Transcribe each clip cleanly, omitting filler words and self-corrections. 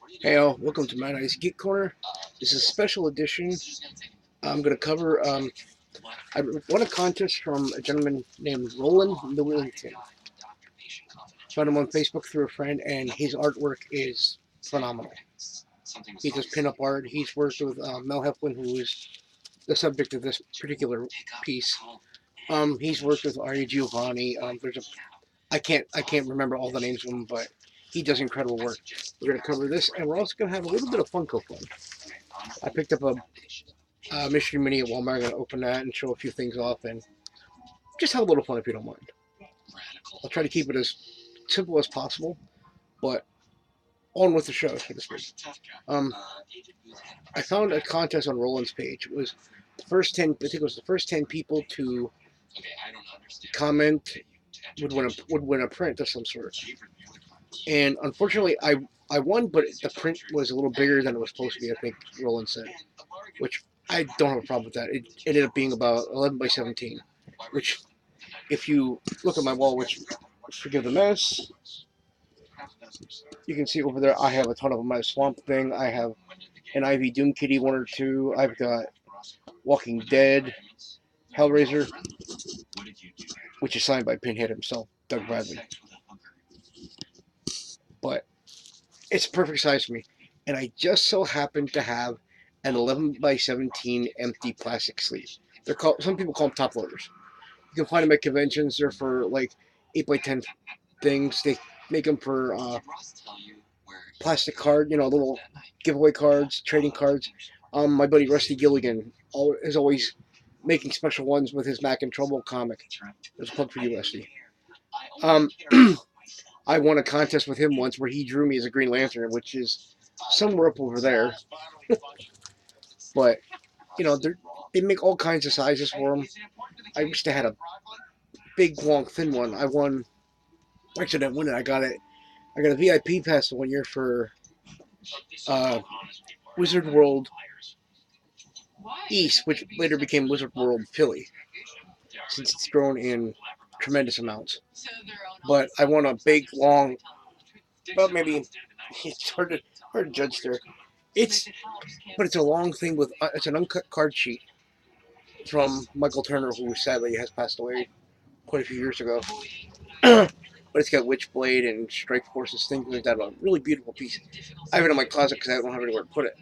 Hey all, welcome to Mad Ice Geek Corner. This is a special edition. I'm going to cover, I won a contest from a gentleman named Roland Millington. Found him on Facebook through a friend, and his artwork is phenomenal. He does pin-up art. He's worked with Mel Heflin, who is the subject of this particular piece. He's worked with Ari Giovanni. I can't remember all the names of them, but he does incredible work. We're going to cover this, and we're also going to have a little bit of Funko fun. I picked up a Mystery Mini at Walmart. I'm going to open that and show a few things off and just have a little fun if you don't mind. I'll try to keep it as simple as possible, but on with the show, so to speak. I found a contest on Roland's page. It was the first 10, I think it was the first 10 people to comment would win a print of some sort. And unfortunately, I won, but the print was a little bigger than it was supposed to be, I think Roland said, which I don't have a problem with that. It ended up being about 11 by 17, which, if you look at my wall, which, forgive the mess, you can see over there I have a ton of them. I have Swamp Thing, I have an Ivy Doom Kitty, one or two, I've got Walking Dead, Hellraiser, which is signed by Pinhead himself, Doug Bradley. But it's a perfect size for me. And I just so happen to have an 11 by 17 empty plastic sleeve. They're called, some people call them top loaders. You can find them at conventions. They're for like 8 by 10 things. They make them for plastic card, little giveaway cards, trading cards. My buddy Rusty Gilligan is always making special ones with his Mac in Trouble comic. There's a plug for you, Rusty. I won a contest with him once where he drew me as a Green Lantern, which is somewhere up over there. But, they make all kinds of sizes for them. I wish they had a big, long, thin one. I won. Actually, I didn't win it. I got a VIP pass one year for Wizard World East, which later became Wizard World Philly, since it's grown in tremendous amounts. But I won a big, long, well, maybe it's hard to judge there. But it's a long thing with it's an uncut card sheet from Michael Turner, who sadly has passed away quite a few years ago. But it's got Witchblade and Strike Forces, things like that. A really beautiful piece. I have it in my closet because I don't have anywhere to put it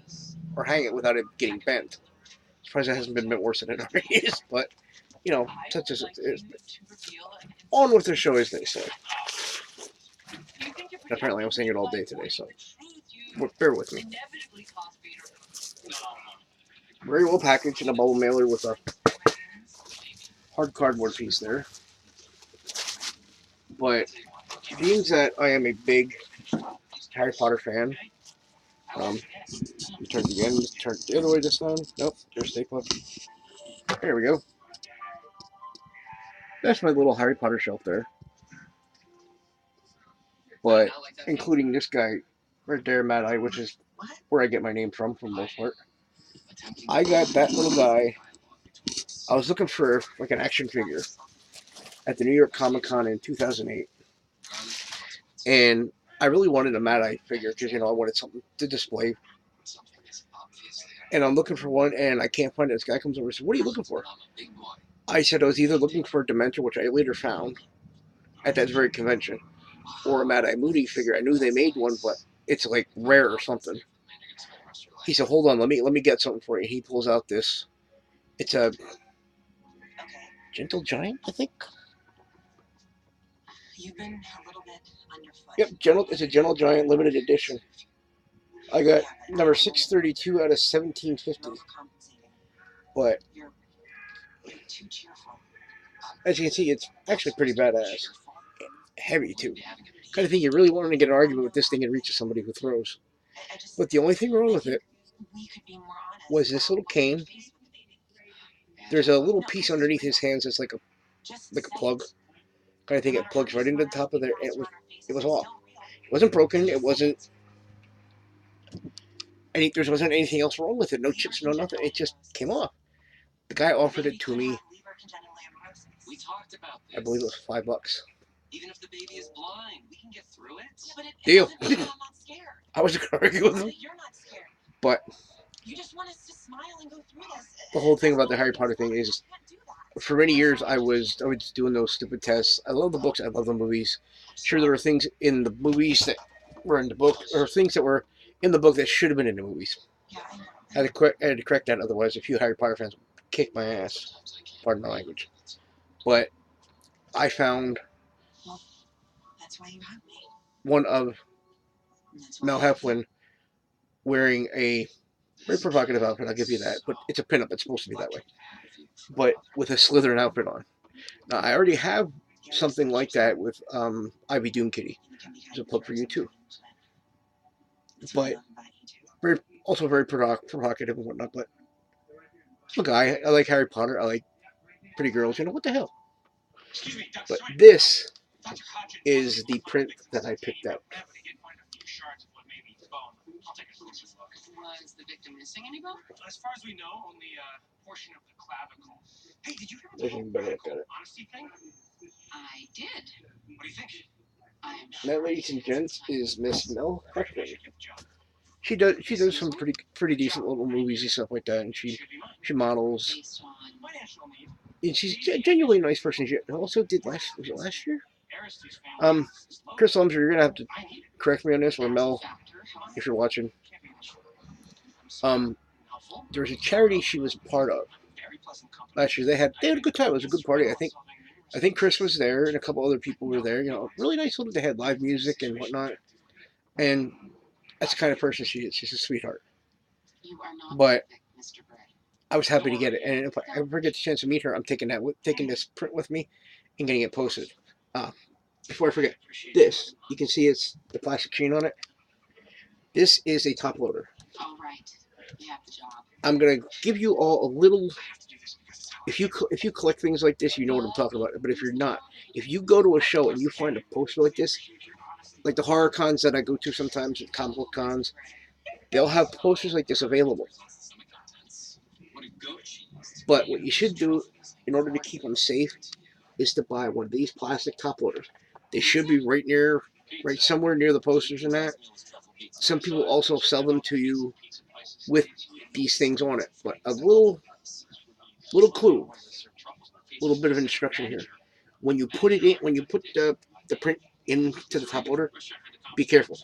or hang it without it getting bent. I'm surprised it hasn't been bent worse than it already is, but such as it is. On with the show, as they say. And apparently, I'm saying it all day today, so bear with me. Very well packaged in a bubble mailer with a hard cardboard piece there. But being that I am a big Harry Potter fan, you turn it again, turn it the other way this time. Nope, there's stay put. There we go. That's my little Harry Potter shelf there. But including this guy right there, Mad Eye, which is where I get my name from for the most part. I got that little guy. I was looking for like an action figure at the New York Comic Con in 2008. And I really wanted a Mad Eye figure because, I wanted something to display. And I'm looking for one, and I can't find it. This guy comes over and says, "What are you looking for?" I said I was either looking for a Dementor, which I later found at that very convention, or a Mad Eye Moody figure. I knew they made one, but it's like rare or something. He said, "Hold on, let me get something for you." He pulls out this. It's a Gentle Giant, I think. You've been a little bit on your foot. Yep, it's a Gentle Giant limited edition. I got number 632 out of 1750. But as you can see, it's actually pretty badass. Heavy, too. Kind of thing you really want to get an argument with this thing and reach somebody who throws. But the only thing wrong with it was this little cane. There's a little piece underneath his hands that's like a plug. Kind of thing it plugs right into the top of there, and it was off. It wasn't broken. It wasn't there wasn't anything else wrong with it. No chips, no nothing. It just came off. The guy offered it to me. I believe it was $5. Even if the baby is blind, we can get through it. Deal. I was going to argue with him. But the whole thing about the Harry Potter thing is, for many years I was doing those stupid tests. I love the books. I love the movies. Sure, there were things in the movies that were in the book, or things that were in the book that should have been in the movies. I had to correct that. Otherwise, a few Harry Potter fans would kick my ass. Pardon my language. But I found one of Mel Heflin wearing a very provocative outfit. I'll give you that. But it's a pinup. It's supposed to be that way. But with a Slytherin outfit on. Now, I already have something like that with Ivy Doom Kitty. There's a plug for you too. But also very provocative and whatnot. But I'm a guy. I like Harry Potter. I like pretty girls. What the hell? But this is the print that I picked out. Was the victim missing any bone? As far as we know, only a portion of the clavicle. Hey, did you ever tell the honesty thing? I did. What do you think? That, ladies and gents, is Miss Mel Heflin. She does some pretty decent little movies and stuff like that, and she models. And she's a genuinely nice person. She also did was it last year? Chris Lumser, you're gonna have to correct me on this, or Mel, if you're watching. There was a charity she was part of last year. They had a good time. It was a good party. I think Chris was there and a couple other people were there. Really nice little. They had live music and whatnot. And that's the kind of person she is. She's a sweetheart. But I was happy to get it. And if I ever get the chance to meet her, I'm taking this print with me and getting it posted. Before I forget, this, you can see it's the plastic chain on it. This is a top loader. All right. You have the job. I'm gonna give you all a little. If you collect things like this, you know what I'm talking about. But if you're not, if you go to a show and you find a poster like this, like the horror cons that I go to sometimes, comic book cons, they'll have posters like this available. But what you should do, in order to keep them safe, is to buy one of these plastic top loaders. They should be right somewhere near the posters and that. Some people also sell them to you with these things on it. But a little clue, a little bit of instruction here. When you put it in, when you put the print into the top loader, be careful.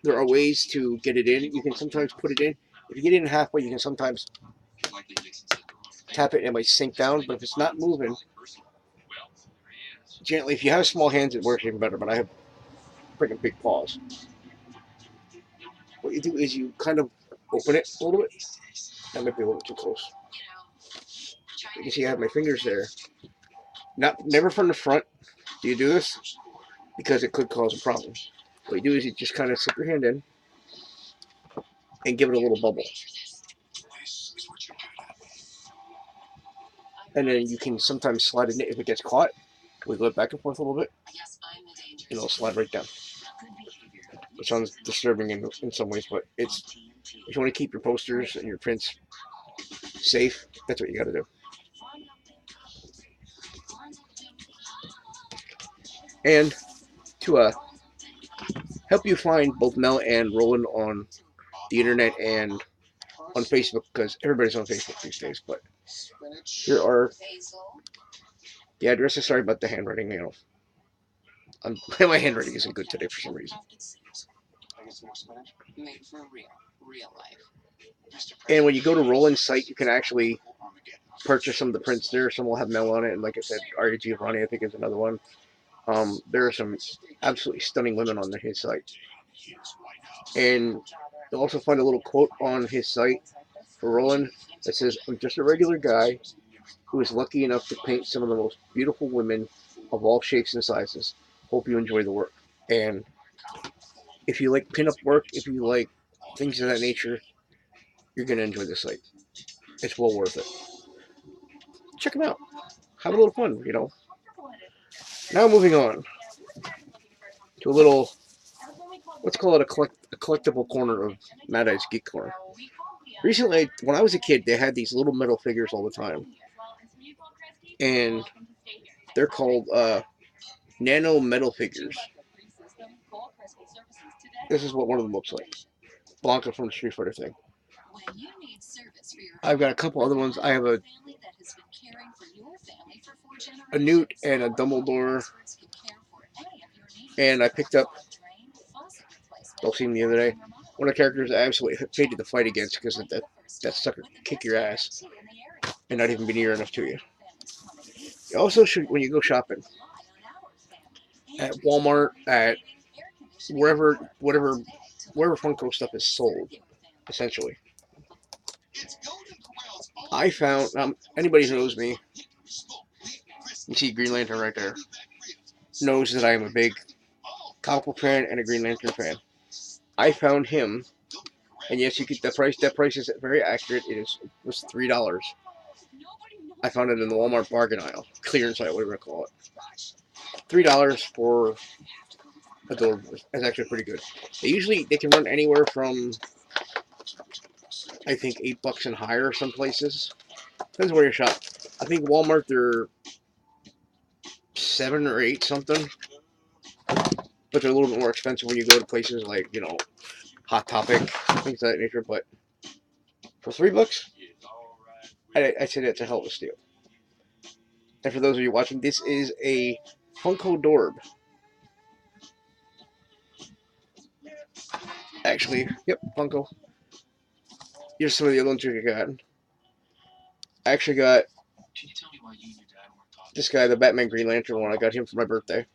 There are ways to get it in. You can sometimes put it in. If you get it in halfway, you can sometimes tap it and it might sink down. But if it's not moving, gently, if you have small hands, it works even better. But I have freaking big paws. What you do is you kind of open it a little bit. That might be a little too close. You can see I have my fingers there. Never from the front do you do this, because it could cause a problem. What you do is you just kind of slip your hand in and give it a little bubble. And then you can sometimes slide it in. If it gets caught, wiggle it back and forth a little bit, and it'll slide right down. It sounds disturbing in some ways, but if you want to keep your posters and your prints safe, that's what you got to do. And to help you find both Mel and Roland on the internet and on Facebook, because everybody's on Facebook these days, but here are the addresses. Sorry about the handwriting, my handwriting isn't good today for some reason. And when you go to Roland's site, you can actually purchase some of the prints there. Some will have Mel on it, and like I said, Aria Giovanni, I think, is another one. There are some absolutely stunning women on his site. And you'll also find a little quote on his site for Roland that says, "I'm just a regular guy who is lucky enough to paint some of the most beautiful women of all shapes and sizes. Hope you enjoy the work." And if you like pinup work, if you like things of that nature, you're going to enjoy this site. It's well worth it. Check them out. Have a little fun, Now moving on to a little, let's call it a collectible corner of Mad Eye's Geek Corner. Recently, when I was a kid, they had these little metal figures all the time. And they're called nano metal figures. this is what one of them looks like. Blanca from the Street Fighter thing. I've got a couple other ones. I have a Newt and a Dumbledore, and I picked up, don't see him the other day, one of the characters I absolutely hated to fight against because that sucker can kick your ass and not even be near enough to you. You also should, when you go shopping, at Walmart, at wherever Funko stuff is sold, essentially. I found, anybody who knows me, you see Green Lantern right there, knows that I am a big comic book fan and a Green Lantern fan. I found him, and yes, you get the price. That price is very accurate. It was $3. I found it in the Walmart bargain aisle, clearance aisle, whatever you call it. $3 for a door. That's actually pretty good. They can run anywhere from, I think, $8 and higher some places. Depends where you shop. I think Walmart they're 7 or 8 something, but they're a little bit more expensive when you go to places like, you know, Hot Topic, things of that nature. But for $3, I say that's a hell of a steal. And for those of you watching, this is a Funko Dorb. Actually, yep, Funko. Here's some of the other ones you got. I actually got this guy, the Batman Green Lantern one. I got him for my birthday.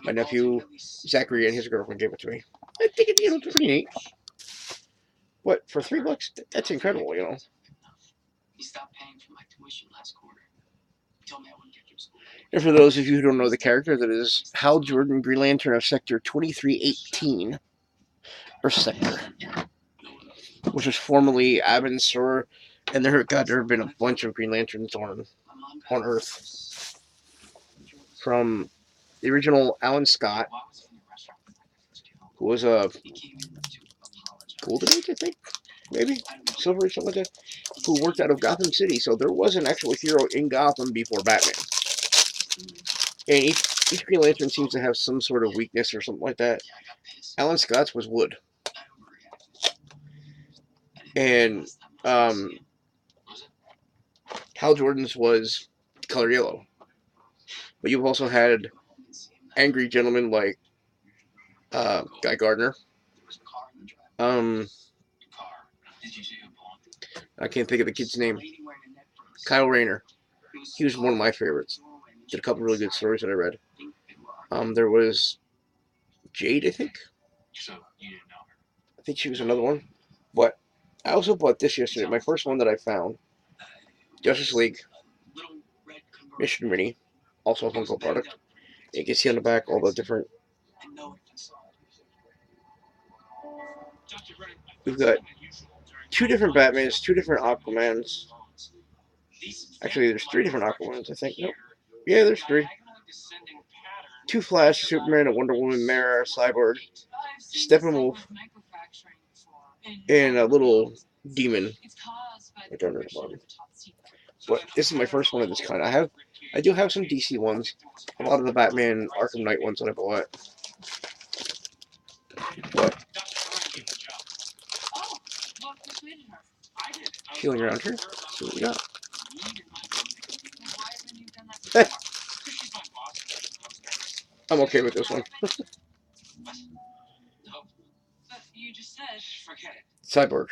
My nephew Zachary and his girlfriend gave it to me. I think it's pretty neat. But for $3, that's incredible, you know. And for those of you who don't know the character, that is Hal Jordan, Green Lantern of Sector 2318, or Sector, which was formerly Abin-Sur, and there have been a bunch of Green Lanterns on Earth. From the original Alan Scott, who was a Golden Age, I think, maybe Silver or something like that, who worked out of Gotham City. So there was an actual hero in Gotham before Batman. And each Green Lantern seems to have some sort of weakness or something like that. Alan Scott's was wood. And Hal Jordan's was color yellow. But you've also had angry gentlemen like Guy Gardner. I can't think of the kid's name. Kyle Rayner. He was one of my favorites. Did a couple really good stories that I read. There was Jade, I think. I think she was another one. But I also bought this yesterday. My first one that I found. Justice League. Mission Mini. Also a Funko product. You can see on the back all the different. We've got 2 different Batmans, 2 different Aquamans. Actually, there's 3 different Aquamans, I think. Nope. Yeah, there's 3. 2 Flash, Superman, a Wonder Woman, Mara, Cyborg, Steppenwolf, and a little demon. I don't know the bottom. But this is my first one of this kind. I do have some DC ones. A lot of the Batman Arkham Knight ones that I bought. But feeling around here. See what we got. I'm okay with this one. Cyborg.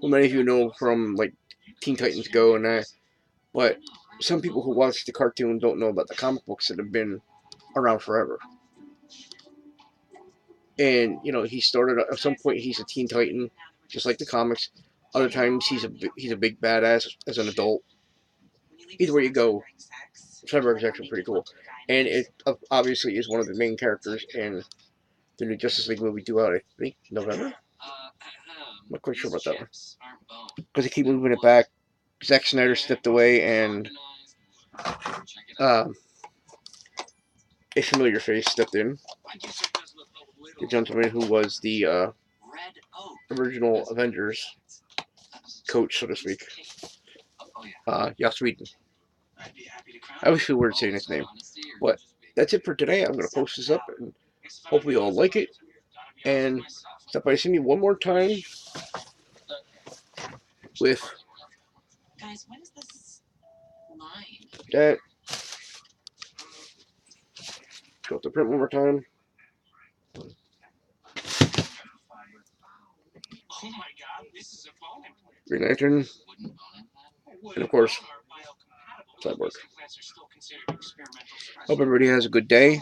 Well, many of you know from like Teen Titans Go and that, but some people who watch the cartoon don't know about the comic books that have been around forever. And you know, he started at some point. He's a Teen Titan, just like the comics. Other times he's a big badass as an adult. Either way you go, Cyborg is actually pretty cool, and it obviously is one of the main characters in the new Justice League movie due out, I think, November. I'm not quite sure about that one because they keep moving it back. Zack Snyder stepped away, and a familiar face stepped in. The gentleman who was the original Avengers coach, so to speak. Joss Whedon. I always feel weird saying his name. But that's it for today. I'm going to post this up, and hopefully you all like it. and stop by see me one more time with Guys, when is this line? that. Go to print one more time. Oh my god, this is a bone implant. Green Lantern, and of course, Cyborg. Hope everybody has a good day.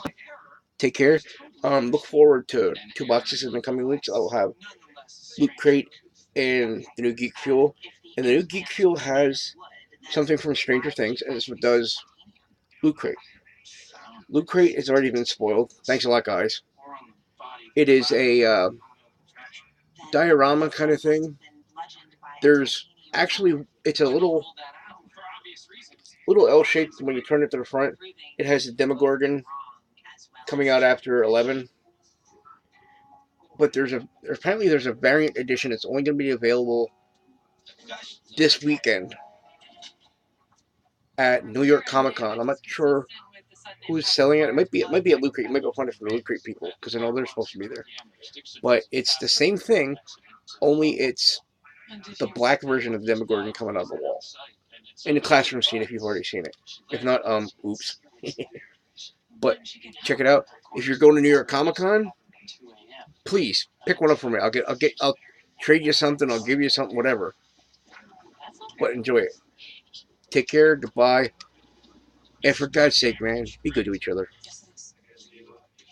Take care. Look forward to 2 boxes in the coming weeks. I will have Loot Crate and the new Geek Fuel. And the new Geek Fuel has something from Stranger Things, as it does Loot Crate. Loot Crate has already been spoiled. Thanks a lot, guys. It is a diorama kind of thing. There's actually, it's a little L-shaped when you turn it to the front. It has a Demogorgon coming out after 11. But apparently there's a variant edition that's only going to be available this weekend at New York Comic Con. I'm not sure who's selling it. It might be at Loot Crate. You might go find it from the Loot Crate people because I know they're supposed to be there. But it's the same thing, only it's the black version of Demogorgon coming out of the wall. In the classroom scene, if you've already seen it. If not, oops. But check it out. If you're going to New York Comic Con, please pick one up for me. I'll trade you something. I'll give you something, whatever. But enjoy it. Take care. Goodbye. And for God's sake, man, be good to each other.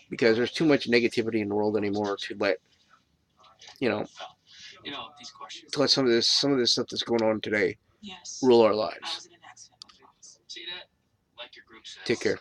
Because there's too much negativity in the world anymore to let, to let some of this stuff that's going on today rule our lives. Take care.